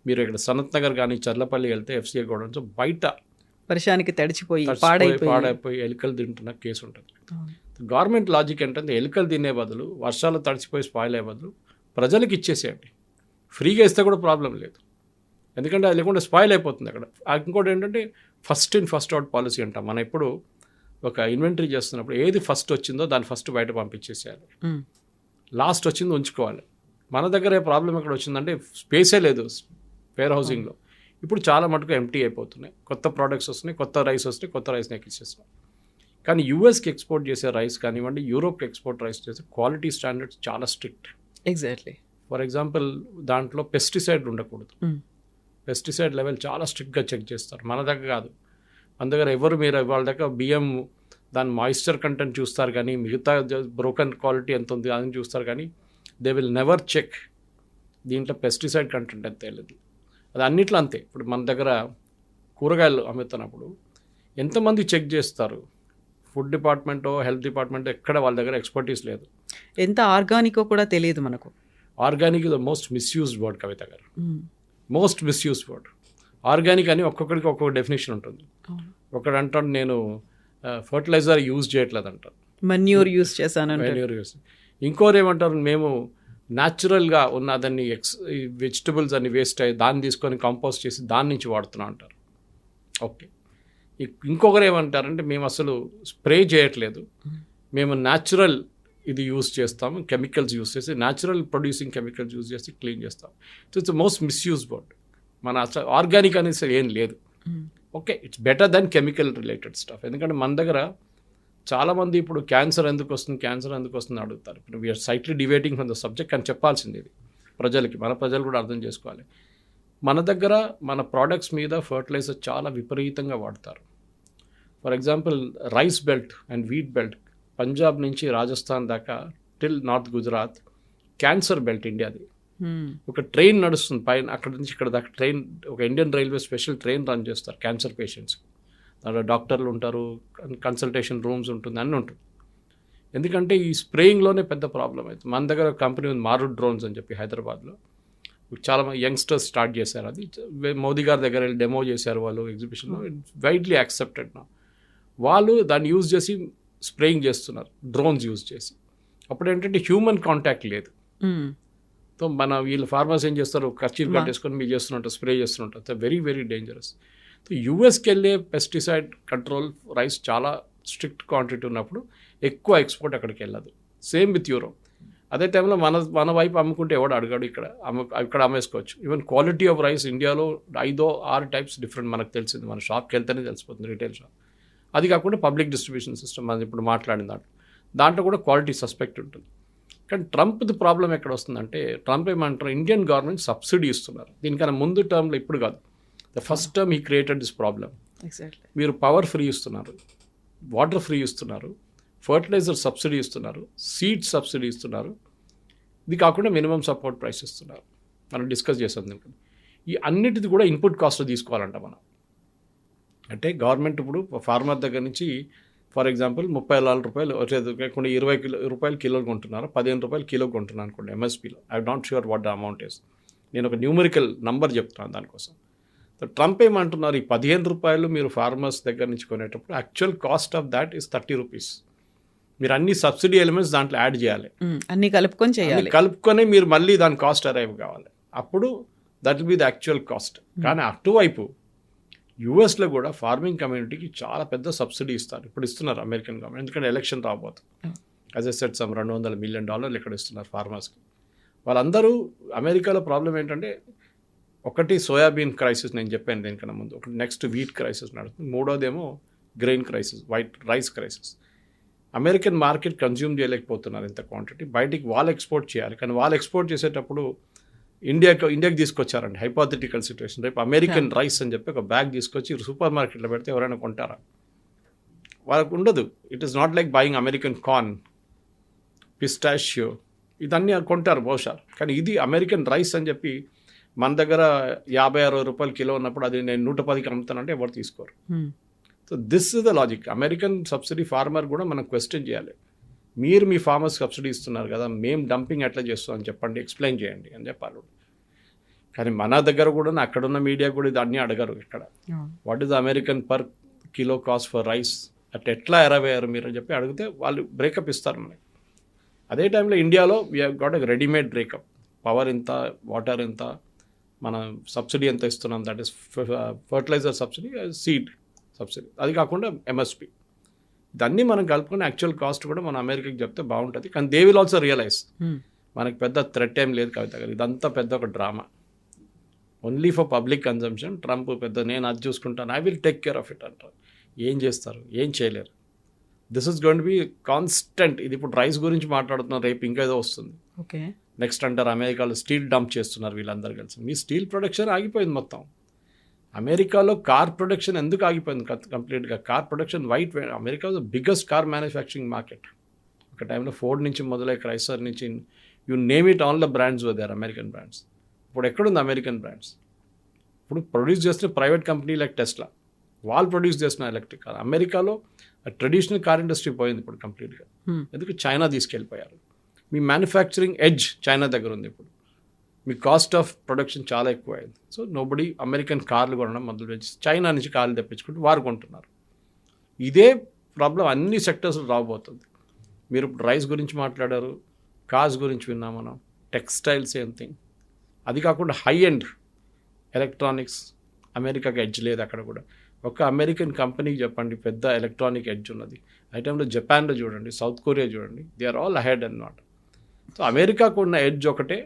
మీరు ఇక్కడ సనత్ నగర్ కానీ చర్లపల్లి వెళ్తే ఎఫ్సిఐ గోడౌన్స్ బయట వర్షానికి తడిచిపోయి పాడైపోయి ఎలుకలు తింటున్న కేసు ఉంటుంది. గవర్నమెంట్ లాజిక్ ఏంటంటే ఎలుకలు తినే బదులు, వర్షాలు తడిచిపోయి స్పాయిల్ అయ్యే బదులు ప్రజలకు ఇచ్చేసేయండి, ఫ్రీగా ఇస్తే కూడా ప్రాబ్లం లేదు, ఎందుకంటే అది లేకుండా స్పాయిల్ అయిపోతుంది అక్కడ. ఇంకోటి ఏంటంటే first in first out policy అంటాం. మనం ఎప్పుడు ఒక ఇన్వెంటరీ చేస్తున్నప్పుడు ఏది ఫస్ట్ వచ్చిందో దాన్ని ఫస్ట్ బయట పంపించేసేయాలి, లాస్ట్ వచ్చింది ఉంచుకోవాలి. మన దగ్గర ప్రాబ్లం ఎక్కడ వచ్చిందంటే స్పేసే లేదు వేర్ హౌసింగ్లో. ఇప్పుడు చాలా మటుకు ఎంటీ అయిపోతున్నాయి, కొత్త ప్రోడక్ట్స్ వస్తున్నాయి, కొత్త రైస్ వస్తున్నాయి, కొత్త రైస్ని ఎక్కిచ్చేస్తున్నాం. కానీ యూఎస్కి ఎక్స్పోర్ట్ చేసే రైస్ కానివ్వండి, యూరోప్కి ఎక్స్పోర్ట్ రైస్ చేసే క్వాలిటీ స్టాండర్డ్స్ చాలా స్ట్రిక్ట్. ఎగ్జాక్ట్లీ. ఫర్ ఎగ్జాంపుల్ దాంట్లో పెస్టిసైడ్ ఉండకూడదు, పెస్టిసైడ్ లెవెల్ చాలా స్ట్రిక్ట్గా చెక్ చేస్తారు. మన దగ్గర కాదు, మన దగ్గర ఎవరు మీరు వాళ్ళ దగ్గర బియ్యం దాని మాయిశ్చర్ కంటెంట్ చూస్తారు కానీ మిగతా బ్రోకన్ క్వాలిటీ ఎంత ఉంది అని చూస్తారు కానీ దే విల్ నెవర్ చెక్ దీంట్లో పెస్టిసైడ్ కంటెంట్ ఎంత తెలియదు. అది అన్నిట్లో అంతే. ఇప్పుడు మన దగ్గర కూరగాయలు అమ్ముతున్నప్పుడు ఎంతమంది చెక్ చేస్తారు? ఫుడ్ డిపార్ట్మెంటో హెల్త్ డిపార్ట్మెంటో ఎక్కడ వాళ్ళ దగ్గర ఎక్స్పర్టీస్ లేదు. ఎంత ఆర్గానికో కూడా తెలియదు మనకు. Organic is the most misused word Kavitha గారు, మోస్ట్ మిస్యూజ్డ్ వర్డ్. ఆర్గానిక్ అని ఒక్కొక్కరికి ఒక్కొక్క డెఫినేషన్ ఉంటుంది. ఒకడు అంటాడు నేను ఫర్టిలైజర్ యూజ్ చేయట్లేదు అంటారు, మన్యూర్ యూజ్ చేశాను. మన్యూర్ యూజ్. ఇంకోరు ఏమంటారు మేము న్యాచురల్గా ఉన్న దాన్ని వెజిటబుల్స్ అన్ని వేస్ట్ అయ్యి దాన్ని తీసుకొని కంపోస్ట్ చేసి దాని నుంచి వాడుతున్నాం అంటారు. ఓకే. ఇంకొకరు ఏమంటారంటే మేము అసలు స్ప్రే చేయట్లేదు, మేము న్యాచురల్ ఇది యూజ్ చేస్తాము, కెమికల్స్ యూజ్ చేసి న్యాచురల్ ప్రొడ్యూసింగ్ కెమికల్స్ యూజ్ చేసి క్లీన్ చేస్తాం. So it's most misuse word. మన అసలు ఆర్గానిక్ అనేది ఏం లేదు. Okay, it's better than chemical related stuff. ఎందుకంటే మన దగ్గర చాలామంది ఇప్పుడు క్యాన్సర్ ఎందుకు వస్తుంది అడుగుతారు. ఇప్పుడు we're slightly deviating from the subject అని చెప్పాల్సింది ఇది ప్రజలకి, మన ప్రజలు కూడా అర్థం చేసుకోవాలి. మన దగ్గర మన ప్రోడక్ట్స్ మీద ఫర్టిలైజర్ చాలా విపరీతంగా వాడతారు. For example rice belt and wheat belt, Punjab నుంచి రాజస్థాన్ దాకా till north Gujarat cancer belt ఇండియాది. ఒక ట్రైన్ నడుస్తుంది పైన, అక్కడ నుంచి ఇక్కడ దాకా ట్రైన్, ఒక Indian railway special train run చేస్తారు క్యాన్సర్ పేషెంట్స్కి. దాంట్లో డాక్టర్లు ఉంటారు, కన్సల్టేషన్ రూమ్స్ ఉంటుంది, అన్నీ ఉంటుంది. ఎందుకంటే ఈ స్ప్రేయింగ్లోనే పెద్ద ప్రాబ్లం అవుతుంది. మన దగ్గర కంపెనీ ఉంది మారుడ్ డ్రోన్స్ అని చెప్పి హైదరాబాద్లో, చాలామంది యంగ్స్టర్స్ స్టార్ట్ చేశారు. అది మోదీ గారి దగ్గర వెళ్ళి డెమో చేశారు వాళ్ళు ఎగ్జిబిషన్లో, వైడ్లీ యాక్సెప్టెడ్ నా. వాళ్ళు దాన్ని యూజ్ చేసి స్ప్రేయింగ్ చేస్తున్నారు డ్రోన్స్ యూజ్ చేసి. అప్పుడు ఏంటంటే హ్యూమన్ కాంటాక్ట్ లేదు. సో మన వీళ్ళు ఫార్మర్స్ ఏం చేస్తారు, ఖర్చీలు కట్టేసుకొని మీరు చేస్తున్నట్టు స్ప్రే చేస్తున్నట్టు, వెరీ వెరీ డేంజరస్. సో యూఎస్కి వెళ్ళే పెస్టిసైడ్ కంట్రోల్ రైస్ చాలా స్ట్రిక్ట్ క్వాంటిటీ ఉన్నప్పుడు ఎక్కువ ఎక్స్పోర్ట్ అక్కడికి వెళ్ళదు. Same with Europe. అదే టైంలో మన వైపు అమ్ముకుంటే ఎవడు అడగాడు, ఇక్కడ అమ్మేసుకోవచ్చు. ఈవెన్ క్వాలిటీ ఆఫ్ రైస్ ఇండియాలో 5-6 టైప్స్ డిఫరెంట్ మనకు తెలిసింది, మన షాప్కి వెళ్తేనే తెలిసిపోతుంది, రిటైల్ షాప్. అది కాకుండా పబ్లిక్ డిస్ట్రిబ్యూషన్ సిస్టమ్ మనం ఇప్పుడు మాట్లాడిన దాంట్లో కూడా క్వాలిటీ సస్పెక్ట్ ఉంటుంది. కానీ ట్రంప్ది ప్రాబ్లం ఎక్కడ వస్తుందంటే, ట్రంప్ ఏమంటారు, ఇండియన్ గవర్నమెంట్ సబ్సిడీ ఇస్తున్నారు. దీనికన్నా ముందు టర్మ్లో, ఇప్పుడు కాదు, the first term he created this problem. మీరు పవర్ ఫ్రీ ఇస్తున్నారు, వాటర్ ఫ్రీ ఇస్తున్నారు, ఫర్టిలైజర్ సబ్సిడీ ఇస్తున్నారు, సీడ్ సబ్సిడీ ఇస్తున్నారు, ఇది కాకుండా మినిమం సపోర్ట్ ప్రైస్ ఇస్తున్నారు. మనం డిస్కస్ చేసాం దీనికి. ఈ అన్నిటిది కూడా ఇన్పుట్ కాస్ట్ తీసుకోవాలంట మనం. అంటే గవర్నమెంట్ ఇప్పుడు ఫార్మర్ దగ్గర నుంచి ఫర్ ఎగ్జాంపుల్ ₹30 లేకుండా ₹20 కిలో కొంటున్నారు, ₹15 కిలో కొంటున్నాను అనుకోండి ఎంఎస్పీలో. I not sure what the amount is. నేను ఒక న్యూమరికల్ నంబర్ చెప్తున్నాను దానికోసం. సో ట్రంప్ ఏమంటున్నారు, ఈ ₹15 మీరు ఫార్మర్స్ దగ్గర నుంచి కొనేటప్పుడు actual cost of that is ₹30. మీరు అన్ని సబ్సిడీ ఎలిమెంట్స్ దాంట్లో యాడ్ చేయాలి, అన్ని కలుపుకొని చేయాలి. కలుపుకొని మీరు మళ్ళీ దాని కాస్ట్ అరైవ్ కావాలి. అప్పుడు that will be the actual cost. కానీ అటువైపు యూఎస్లో కూడా ఫార్మింగ్ కమ్యూనిటీకి చాలా పెద్ద సబ్సిడీ ఇస్తారు. ఇప్పుడు ఇస్తున్నారు అమెరికన్ గవర్నమెంట్, ఎందుకంటే ఎలక్షన్ రాబోతుంది. As a set some $200 million ఇక్కడ ఇస్తున్నారు ఫార్మర్స్కి. వాళ్ళందరూ అమెరికాలో ప్రాబ్లం ఏంటంటే, ఒకటి సోయాబీన్ క్రైసిస్, నేను చెప్పాను దీనికన్నా ముందు. ఒకటి నెక్స్ట్ వీట్ క్రైసిస్ నడుస్తుంది, మూడోదేమో grain crisis, white rice crisis. American market consume చేయలేకపోతున్నారు ఇంత క్వాంటిటీ, బయటికి వాళ్ళు ఎక్స్పోర్ట్ చేయాలి. కానీ వాళ్ళు ఎక్స్పోర్ట్ చేసేటప్పుడు ఇండియాకి తీసుకొచ్చారండి హైపోథెటికల్ సిచ్యువేషన్. రేపు అమెరికన్ రైస్ అని చెప్పి ఒక బ్యాగ్ తీసుకొచ్చి సూపర్ మార్కెట్లో పెడితే ఎవరైనా కొంటారా? వాళ్ళకు ఉండదు. It is not like buying American corn, pistachio, ఇదన్నీ కొంటారు బహుశా. కానీ ఇది అమెరికన్ రైస్ అని చెప్పి మన దగ్గర ₹50-60 కిలో ఉన్నప్పుడు అది నేను 110కి అమ్ముతానంటే ఎవరు తీసుకోరు. So this is the logic. American subsidy farmer కూడా మనం క్వశ్చన్ చేయాలి. మీరు మీ ఫార్మర్స్ సబ్సిడీ ఇస్తున్నారు కదా, మేము డంపింగ్ ఎట్లా చేస్తామని చెప్పండి, ఎక్స్ప్లెయిన్ చేయండి అని చెప్పాలి. కానీ మన దగ్గర కూడా అక్కడున్న మీడియా కూడా ఇది అన్నీ అడగరు. ఇక్కడ what is American per kilo cost for rice at ఎట్లా ఎరవేయారు మీరు అని చెప్పి అడిగితే వాళ్ళు బ్రేకప్ ఇస్తారు మనకి. అదే టైంలో ఇండియాలో we have got a readymade breakup. Power ఇంత, వాటర్ ఇంత, మన సబ్సిడీ ఎంత ఇస్తున్నాం, that is fertiliser subsidy, seed subsidy, అది కాకుండా ఎంఎస్పి. ఇదన్నీ మనం కలుపుకుని యాక్చువల్ కాస్ట్ కూడా మనం అమెరికాకి చెప్తే బాగుంటుంది. కానీ దే విల్ ఆల్సో రియలైజ్ మనకి పెద్ద థ్రెట్ ఏం లేదు కవిత గారు, ఇదంతా పెద్ద ఒక drama, only for public consumption. Trump పెద్ద నేను అది చూసుకుంటాను, I will take care of it అంటారు. ఏం చేస్తారు? ఏం చేయలేరు. This is going to be constant. ఇది ఇప్పుడు రైస్ గురించి మాట్లాడుతున్నారు, రేపు ఇంకా ఏదో వస్తుంది. ఓకే, నెక్స్ట్ అంటారు అమెరికాలో స్టీల్ డంప్ చేస్తున్నారు వీళ్ళందరూ కలిసి. మీ స్టీల్ ప్రొడక్షన్ ఆగిపోయింది మొత్తం. అమెరికాలో కార్ ప్రొడక్షన్ ఎందుకు ఆగిపోయింది కంప్లీట్గా? Car production America was the biggest car manufacturing market. ఒక టైంలో ఫోర్డ్ నుంచి మొదలై క్రైస్లర్ నుంచి you name it, all the brands were American brands. ఇప్పుడు ఎక్కడుంది అమెరికన్ బ్రాండ్స్? ఇప్పుడు ప్రొడ్యూస్ చేస్తున్న ప్రైవేట్ కంపెనీ లైక్ టెస్లా, వాళ్ళు ప్రొడ్యూస్ చేస్తున్న ఎలక్ట్రిక్ కార్. అమెరికాలో ట్రెడిషనల్ కార్ ఇండస్ట్రీ పోయింది ఇప్పుడు కంప్లీట్గా. ఎందుకు? చైనా తీసుకెళ్ళిపోయారు. మీ మ్యానుఫ్యాక్చరింగ్ ఎడ్జ్ చైనా దగ్గర ఉంది. ఇప్పుడు మీ కాస్ట్ ఆఫ్ ప్రొడక్షన్ చాలా ఎక్కువ అయింది. సో నోబడి అమెరికన్ కార్లు కొనడం మొదలు పెంచి చైనా నుంచి కార్లు తెప్పించుకుంటూ వారు కొంటున్నారు. ఇదే ప్రాబ్లం అన్ని సెక్టర్స్లో రాబోతుంది. మీరు ఇప్పుడు రైస్ గురించి మాట్లాడారు, కార్స్ గురించి విన్నాం మనం, టెక్స్టైల్స్ సేమ్ థింగ్. అది కాకుండా హై ఎండ్ ఎలక్ట్రానిక్స్ అమెరికాకి ఎడ్జ్ లేదు అక్కడ కూడా. ఒక అమెరికన్ కంపెనీకి చెప్పండి పెద్ద ఎలక్ట్రానిక్ ఎడ్జ్ ఉన్నది. ఆ టైంలో జపాన్లో చూడండి, సౌత్ కొరియా చూడండి, దే ఆర్ ఆల్ అహెడ్ అన్నమాట. సో అమెరికాకు ఉన్న ఎడ్జ్ ఒకటే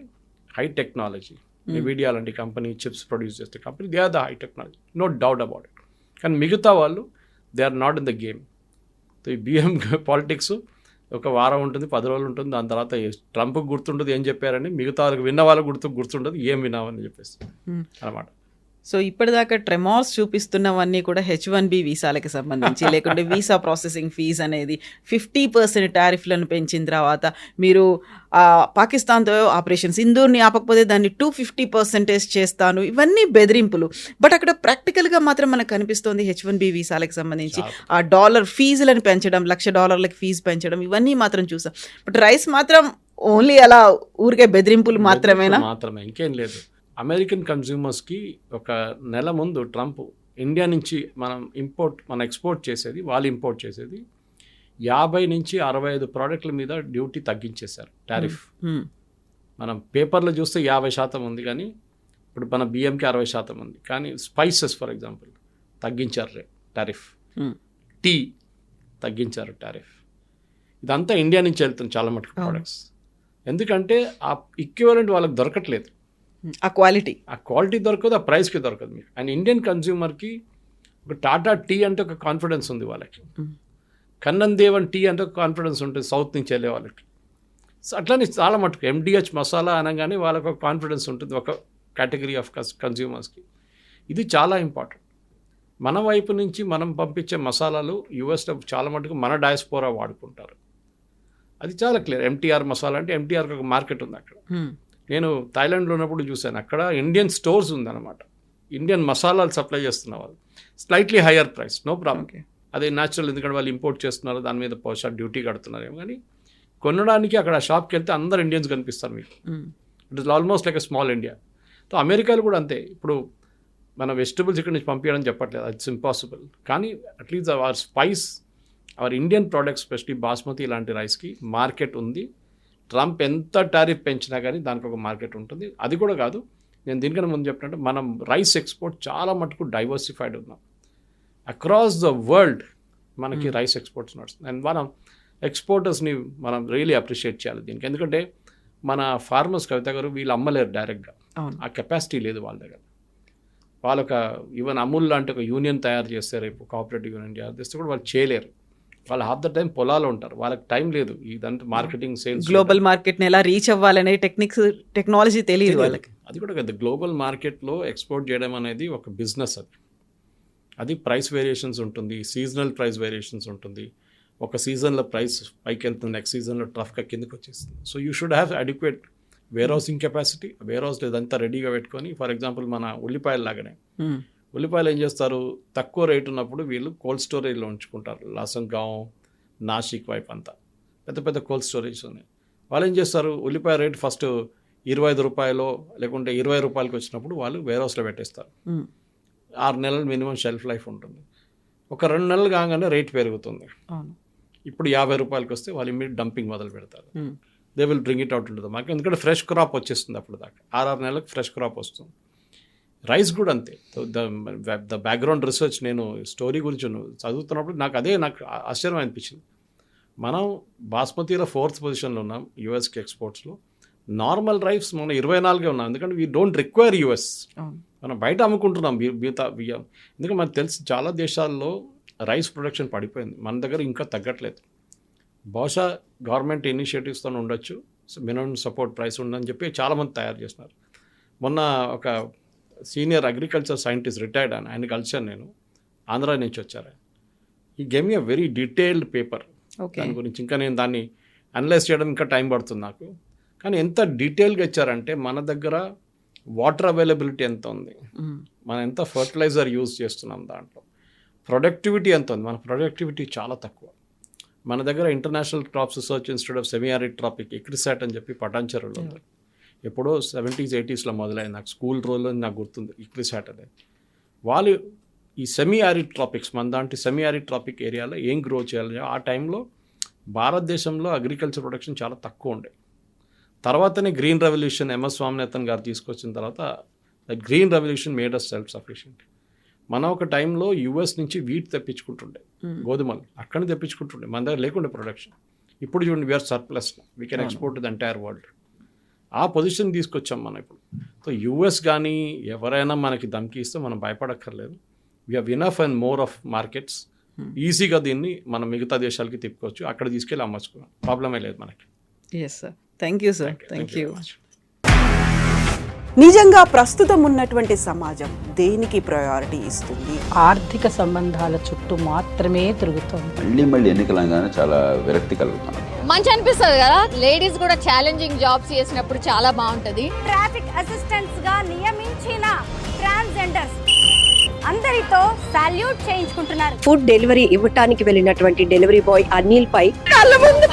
హై టెక్నాలజీ. NVIDIA లాంటి కంపెనీ చిప్స్ ప్రొడ్యూస్ చేసే company, they are the high technology, no doubt about it. కానీ మిగతా వాళ్ళు they are not in the game. So ఈ బిఎం పాలిటిక్స్ ఒక వారం ఉంటుంది, 10 రోజులు ఉంటుంది. దాని తర్వాత ట్రంప్కి గుర్తుంటుంది ఏం చెప్పారని, మిగతా వాళ్ళకి విన్న వాళ్ళకి గుర్తుంటుంది ఏం విన్నామని చెప్పేసి అనమాట. సో ఇప్పటిదాకా ట్రెమార్స్ చూపిస్తున్నవన్నీ కూడా H1B వీసాలకి సంబంధించి, లేకుంటే వీసా ప్రాసెసింగ్ ఫీజ్ అనేది 50% టారిఫ్లను పెంచిన తర్వాత మీరు పాకిస్తాన్తో ఆపరేషన్ సింధూర్ని ఆపకపోతే దాన్ని 250% చేస్తాను, ఇవన్నీ బెదిరింపులు. బట్ అక్కడ ప్రాక్టికల్గా మాత్రం మనకు కనిపిస్తోంది H1B వీసాలకు సంబంధించి ఆ డాలర్ ఫీజులను పెంచడం, $1,00,000 ఫీజు పెంచడం, ఇవన్నీ మాత్రం చూసాం. బట్ రైస్ మాత్రం ఓన్లీ అలా ఊరికే బెదిరింపులు మాత్రమేనా? మాత్రమే, ఇంకేం లేదు. అమెరికన్ కన్జ్యూమర్స్కి ఒక నెల ముందు ట్రంప్ ఇండియా నుంచి మనం ఎక్స్పోర్ట్ చేసేది, వాళ్ళు ఇంపోర్ట్ చేసేది 50 నుంచి 65 ప్రోడక్ట్ల మీద డ్యూటీ తగ్గించేశారు, టారిఫ్. మనం పేపర్లో చూస్తే 50% ఉంది, కానీ ఇప్పుడు మన బియ్యంకి 60% ఉంది. కానీ స్పైసెస్ ఫర్ ఎగ్జాంపుల్ తగ్గించారు టారిఫ్, టీ తగ్గించారు టారిఫ్. ఇదంతా ఇండియా నుంచి వెళ్తుంది చాలా మటుకు ప్రోడక్ట్స్. ఎందుకంటే ఆ ఈక్వివలెంట్ వాళ్ళకి దొరకట్లేదు. ఆ క్వాలిటీ దొరకదు, ఆ ప్రైస్కి దొరకదు మీకు. అండ్ ఇండియన్ కన్జ్యూమర్కి ఒక టాటా టీ అంటే ఒక కాన్ఫిడెన్స్ ఉంది వాళ్ళకి, కన్నన్ దేవన్ టీ అంటే ఒక కాన్ఫిడెన్స్ ఉంటుంది సౌత్ నుంచి వెళ్ళే వాళ్ళకి. సో అట్లానే చాలా మటుకు MDH మసాలా అనగానే వాళ్ళకు ఒక కాన్ఫిడెన్స్ ఉంటుంది ఒక కేటగిరీ ఆఫ్ కన్జ్యూమర్స్కి. ఇది చాలా ఇంపార్టెంట్. మన వైపు నుంచి మనం పంపించే మసాలాలు యూఎస్లో చాలా మటుకు మన డయాస్పోరా వాడుకుంటారు. అది చాలా క్లియర్. MTR మసాలా అంటే MTRకి ఒక మార్కెట్ ఉంది అక్కడ. నేను థాయిలాండ్లో ఉన్నప్పుడు చూశాను, అక్కడ ఇండియన్ స్టోర్స్ ఉందన్నమాట, ఇండియన్ మసాలాలు సప్లై చేస్తున్న వాళ్ళు, slightly higher price, no problem. అదే న్యాచురల్, ఎందుకంటే వాళ్ళు ఇంపోర్ట్ చేస్తున్నారు, దాని మీద బహుశా డ్యూటీ కడుతున్నారేమో. కానీ కొనడానికి అక్కడ షాప్కి వెళ్తే అందరు ఇండియన్స్ కనిపిస్తారు మీకు. It is almost like a small India. So అమెరికాలో కూడా అంతే. ఇప్పుడు మన వెజిటబుల్స్ ఇక్కడ నుంచి పంపించడం చెప్పట్లేదు, ఇట్స్ ఇంపాసిబుల్. కానీ at least our spice, our Indian products, specially basmati ఇలాంటి రైస్కి మార్కెట్ ఉంది. ట్రంప్ ఎంత టారిఫ్ పెంచినా కానీ దానికి ఒక మార్కెట్ ఉంటుంది. అది కూడా కాదు, నేను దీనికన్నా ముందు చెప్పినట్టు మనం రైస్ ఎక్స్పోర్ట్ చాలా మటుకు డైవర్సిఫైడ్ ఉన్నాం. అక్రాస్ ద వరల్డ్ మనకి రైస్ ఎక్స్పోర్ట్స్ నడుస్తుంది. అండ్ మనం ఎక్స్పోర్టర్స్ని మనం రియలీ అప్రిషియేట్ చేయాలి దీనికి. ఎందుకంటే మన ఫార్మర్స్, కవిత గారు, వీళ్ళు అమ్మలేరు డైరెక్ట్గా, ఆ కెపాసిటీ లేదు వాళ్ళ దగ్గర. వాళ్ళొక ఈవెన్ అమూల్ లాంటి ఒక యూనియన్ తయారు చేస్తే, రేపు కోఆపరేటివ్ యూనియన్ తయారు చేస్తే కూడా వాళ్ళు చేయలేరు. వాళ్ళు హాఫ్ ద టైం పొలాలు ఉంటారు, వాళ్ళకి టైం లేదు ఇదంతా మార్కెటింగ్, సేల్స్, గ్లోబల్ మార్కెట్ని ఎలా రీచ్ అవ్వాలనే టెక్నాలజీ తెలియదు వాళ్ళకి. అది కూడా కదా, గ్లోబల్ మార్కెట్లో ఎక్స్పోర్ట్ చేయడం అనేది ఒక బిజినెస్. అది ప్రైస్ వేరియేషన్స్ ఉంటుంది, సీజనల్ ప్రైస్ వేరియేషన్స్ ఉంటుంది. ఒక సీజన్లో ప్రైస్ పైకి వెళ్తుంది, నెక్స్ట్ సీజన్లో ట్రఫ్గా కిందకి వచ్చేస్తుంది. So you should have adequate warehousing capacity. వేర్ హౌస్లో ఇదంతా రెడీగా పెట్టుకొని, ఫర్ ఎగ్జాంపుల్ మన ఉల్లిపాయలు లాగానే, ఉల్లిపాయలు ఏం చేస్తారు, తక్కువ రేట్ ఉన్నప్పుడు వీళ్ళు కోల్డ్ స్టోరేజ్లో ఉంచుకుంటారు. లాసంగాం, నాసిక్ వైపు అంతా పెద్ద పెద్ద కోల్డ్ స్టోరేజ్ ఉన్నాయి. వాళ్ళు ఏం చేస్తారు, ఉల్లిపాయ రేట్ ఫస్ట్ 25 రూపాయలు లేకుంటే 20 రూపాయలకి వచ్చినప్పుడు వాళ్ళు వేర్ హౌస్లో పెట్టేస్తారు. 6 నెలలు మినిమం షెల్ఫ్ లైఫ్ ఉంటుంది. ఒక 2 నెలలు కాగానే రేట్ పెరుగుతుంది. ఇప్పుడు 50 రూపాయలకి వస్తే వాళ్ళు ఇమ్మీడియట్ డంపింగ్ మొదలు పెడతారు. They will bring it out ఉంటుంది మాకు, ఎందుకంటే ఫ్రెష్ క్రాప్ వచ్చేస్తుంది అప్పుడు దాకా. 6 నెలలకు ఫ్రెష్ క్రాప్ వస్తుంది. రైస్ కూడా అంతే. ద బ్యాక్గ్రౌండ్ రీసెర్చ్, నేను స్టోరీ గురించి చదువుతున్నప్పుడు నాకు ఆశ్చర్యం అనిపించింది. మనం బాస్మతిలో 4th పొజిషన్లో ఉన్నాం యూఎస్కి ఎక్స్పోర్ట్స్లో. నార్మల్ రైస్ మనం 24గా ఉన్నాం, ఎందుకంటే వీ డోంట్ రిక్వైర్ యూఎస్. మనం బయట అమ్ముకుంటున్నాం బియ్యం. ఎందుకంటే మనకు తెలిసి చాలా దేశాల్లో రైస్ ప్రొడక్షన్ పడిపోయింది, మన దగ్గర ఇంకా తగ్గట్లేదు. బహుశా గవర్నమెంట్ ఇనిషియేటివ్స్తో ఉండొచ్చు, మినిమం సపోర్ట్ ప్రైస్ ఉందని చెప్పి చాలామంది తయారు చేస్తున్నారు. మొన్న ఒక సీనియర్ అగ్రికల్చర్ సైంటిస్ట్ రిటైర్డ్ ఆయన కలిసాను నేను, ఆంధ్ర నుంచి వచ్చారు. ఈ game a very detailed paper దాని గురించి. ఇంకా నేను దాన్ని అనలైజ్ చేయడం ఇంకా టైం పడుతుంది నాకు. కానీ ఎంత డీటెయిల్గా ఇచ్చారంటే, మన దగ్గర వాటర్ అవైలబిలిటీ ఎంత ఉంది, మనం ఎంత ఫర్టిలైజర్ యూజ్ చేస్తున్నాం, దాంట్లో ప్రొడక్టివిటీ ఎంత ఉంది. మన ప్రొడక్టివిటీ చాలా తక్కువ. మన దగ్గర international crops research institute of semi arid tropic, ICRISAT అని చెప్పి పటాన్చెరులో ఉంది. ఎప్పుడో 70s 80sలో మొదలైంది, నాకు స్కూల్ రోజుల్లో నాకు గుర్తుంది ఇక్రిసాట్ అనేది. వాళ్ళు ఈ సెమీ ఆరిడ్ ట్రాపిక్స్, మన దాంట్లో సెమీ ఆరిడ్ ట్రాపిక్ ఏరియాలో ఏం గ్రో చేయాలి. ఆ టైంలో భారతదేశంలో అగ్రికల్చర్ ప్రొడక్షన్ చాలా తక్కువ ఉండే. తర్వాతనే green revolution MS Swaminathan garu తీసుకొచ్చిన తర్వాత green revolution made us self sufficient. మనం ఒక టైంలో యూఎస్ నుంచి వీట్ తెప్పించుకుంటుండే, గోధుమలు అక్కడిని తెప్పించుకుంటుండే, మన దగ్గర లేకుండే ప్రొడక్షన్. ఇప్పుడు చూడండి, we are surplus, we can export to the entire world. ఆ పొజిషన్ తీసుకొచ్చాం మనం ఇప్పుడు. సో యూఎస్ కానీ ఎవరైనా మనకి ధమ్కి ఇస్తే మనం భయపడక్కర్లేదు. We have enough and more of markets. ఈజీగా దీన్ని మనం మిగతా దేశాలకి తిప్పుకోవచ్చు, అక్కడ తీసుకెళ్ళి అమ్మచ్చుకోవాలి, ప్రాబ్లమే లేదు మనకి. Yes sir, thank you sir, thank you. నిజంగా ప్రస్తుతం ఉన్నటువంటి సమాజం దేనికి ప్రయారిటీ ఇస్తుంది? ఆర్థిక సంబంధాల చుట్టూ మాత్రమే తిరుగుతోంది. మళ్ళీ ఎన్నికలంగానే చాలా విరక్తి కలుగుతాను. మంచి అనిపిస్తుంది కదా, లేడీస్ కూడా ఛాలెంజింగ్ జాబ్స్ చేసినప్పుడు చాలా బాగుంటది. ట్రాఫిక్ అసిస్టెంట్స్ గా నియమించిన ట్రాన్స్జెండర్స్ అందరితో సాల్యూట్ చేయించుకుంటున్నారు. ఫుడ్ డెలివరీ ఇవ్వటానికి వెళ్ళినటువంటి డెలివరీ బాయ్ అనిల్ పై కళ్ళ ముందు